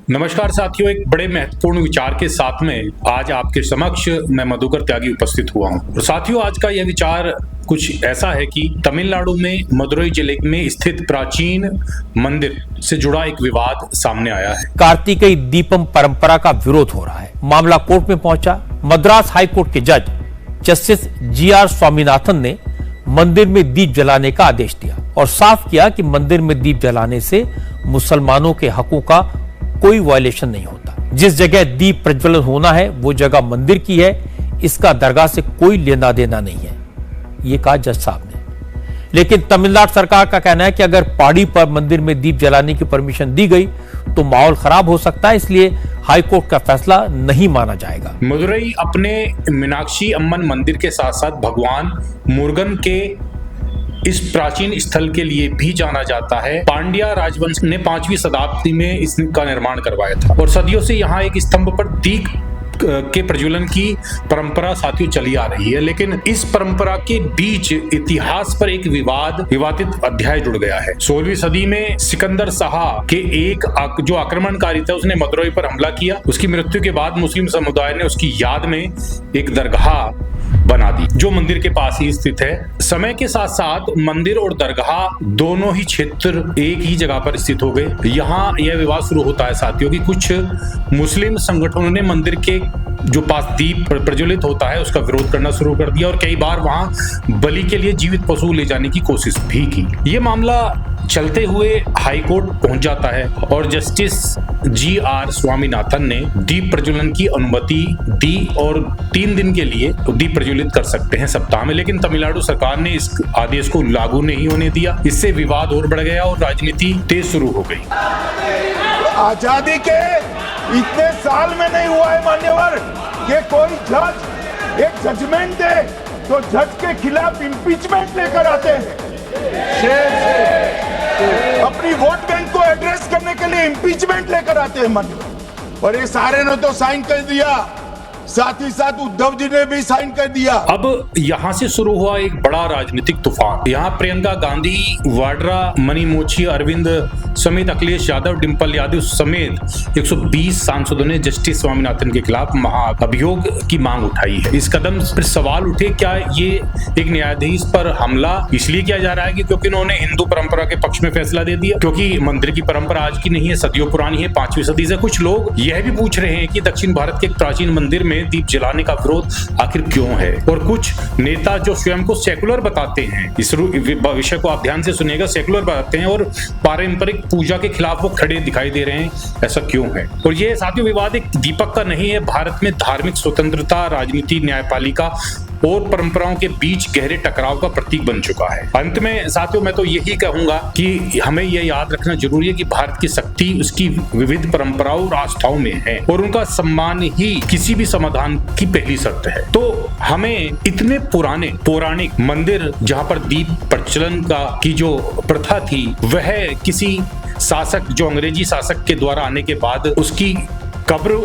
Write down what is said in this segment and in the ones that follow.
नमस्कार साथियों, एक बड़े महत्वपूर्ण विचार के साथ में आज आपके समक्ष मैं मधुकर त्यागी उपस्थित हुआ हूं। और साथियों, आज का यह विचार कुछ ऐसा है कि तमिलनाडु में मदुरई जिले में स्थित प्राचीन मंदिर से जुड़ा एक विवाद सामने आया है। कार्तिकेय दीपम परंपरा का विरोध हो रहा है। मामला कोर्ट में पहुंचा। मद्रास हाई कोर्ट के जज जस्टिस GR स्वामीनाथन ने मंदिर में दीप जलाने का आदेश दिया और साफ किया कि मंदिर में दीप जलाने से मुसलमानों के हकों का कोई वायलेशन नहीं होता। जिस जगह दीप प्रज्वलन होना है वो जगह मंदिर की है, इसका दरगाह से कोई लेना देना नहीं है, ये कहा जज साहब ने। लेकिन तमिलनाडु सरकार का कहना है कि अगर पहाड़ी पर मंदिर में दीप जलाने की परमिशन दी गई तो माहौल खराब हो सकता है, इसलिए हाईकोर्ट का फैसला नहीं माना जाएगा। मदुरई अपने मीनाक्षी अम्मन मंदिर के साथ साथ भगवान मुरुगन के इस प्राचीन स्थल के लिए भी जाना जाता है। पांड्या राजवंश ने 5वीं शताब्दी में इसका निर्माण करवाया था और सदियों से यहाँ एक स्तंभ पर दीप के प्रज्वलन की परंपरा साथियों चली आ रही है। लेकिन इस परंपरा के बीच इतिहास पर एक विवादित अध्याय जुड़ गया है। 16वीं सदी में सिकंदर शाह के एक जो आक्रमणकारी था उसने मदुरई पर हमला किया। उसकी मृत्यु के बाद मुस्लिम समुदाय ने उसकी याद में एक दरगाह बना दी जो मंदिर के पास ही स्थित है। समय के साथ साथ मंदिर और दरगाह दोनों ही क्षेत्र एक ही जगह पर स्थित हो गए। यहाँ यह विवाद शुरू होता है साथियों कि कुछ मुस्लिम संगठनों ने मंदिर के जो पास दीप प्रज्वलित होता है उसका विरोध करना शुरू कर दिया और कई बार वहां बलि के लिए जीवित पशु ले जाने की कोशिश भी की। ये मामला चलते हुए हाईकोर्ट पहुंच जाता है और जस्टिस GR स्वामीनाथन ने दीप प्रज्वलन की अनुमति दी और 3 दिन के लिए दीप प्रज्वलित कर सकते हैं सप्ताह में। लेकिन तमिलनाडु सरकार ने इस आदेश को लागू नहीं होने दिया। इससे विवाद और बढ़ गया और राजनीति तेज शुरू हो गई। आजादी के इतने साल में नहीं हुआ है मान्यवर कि कोई जज एक जजमेंट दे तो जज के खिलाफ इंपीचमेंट लेकर आते हैं। अपनी वोट बैंक को एड्रेस करने के लिए इंपीचमेंट लेकर आते हैं मान्यवर। और ये सारे ने तो साइन कर दिया, साथ ही साथ उद्धव जी ने भी साइन कर दिया। अब यहाँ से शुरू हुआ एक बड़ा राजनीतिक तूफान। यहाँ प्रियंका गांधी, वाड्रा, मनी मोची, अरविंद समेत अखिलेश यादव, डिंपल यादव समेत 120 सांसदों ने जस्टिस स्वामीनाथन के खिलाफ महाअभियोग की मांग उठाई है। इस कदम पर सवाल उठे, क्या ये एक न्यायाधीश पर हमला इसलिए किया जा रहा है कि क्योंकि उन्होंने हिंदू परंपरा के पक्ष में फैसला दे दिया? क्योंकि मंदिर की परंपरा आज की नहीं है, सदियों पुरानी है, 5वीं सदी से। कुछ लोग यह भी पूछ रहे हैं कि दक्षिण भारत के एक प्राचीन मंदिर में दीप जलाने का विरोध आखिर क्यों है? और कुछ नेता जो स्वयं को सेकुलर बताते हैं, इस विषय को आप ध्यान से सुनिएगा, सेकुलर बताते हैं और पारंपरिक पूजा के खिलाफ वो खड़े दिखाई दे रहे हैं, ऐसा क्यों है? और ये साथियों विवाद एक दीपक का नहीं है। भारत में धार्मिक स्वतंत्रता, राजनीति, न्यायपालिका और परंपराओं के बीच गहरे टकराव का प्रतीक बन चुका है। अंत में साथियों मैं तो यही कहूंगा कि हमें यह याद रखना जरूरी है कि भारत की शक्ति उसकी विविध परंपराओं और आस्थाओं में है और उनका सम्मान ही किसी भी समाधान की पहली शर्त है। तो हमें इतने पुराने पौराणिक मंदिर जहां पर दीप प्रज्वलन की जो प्रथा थी वह किसी शासक, जो अंग्रेजी शासक के द्वारा आने के बाद उसकी कब्र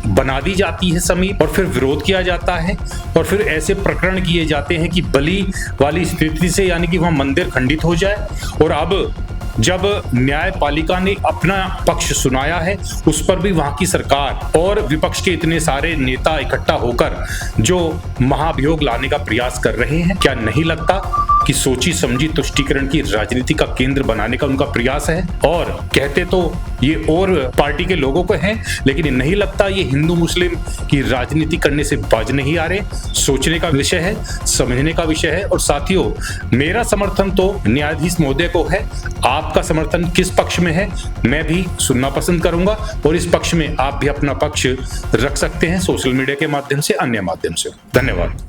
बना दी जाती है समीप और फिर विरोध किया जाता है और फिर ऐसे प्रकरण किए जाते हैं कि बलि वाली स्थिति से, यानी कि वहां मंदिर खंडित हो जाए। और अब जब न्यायपालिका ने अपना पक्ष सुनाया है उस पर भी वहां की सरकार और विपक्ष के इतने सारे नेता इकट्ठा होकर जो महाभियोग लाने का प्रयास कर रहे हैं, क्या नहीं लगता कि सोची समझी तुष्टीकरण की राजनीति का केंद्र बनाने का उनका प्रयास है? और कहते तो ये और पार्टी के लोगों को है, लेकिन नहीं लगता ये हिंदू मुस्लिम की राजनीति करने से बाज नहीं आ रहे। सोचने का विषय है, समझने का विषय है। और साथियों मेरा समर्थन तो न्यायाधीश महोदय को है, आपका समर्थन किस पक्ष में है मैं भी सुनना पसंद करूंगा और इस पक्ष में आप भी अपना पक्ष रख सकते हैं सोशल मीडिया के माध्यम से, अन्य माध्यम से। धन्यवाद।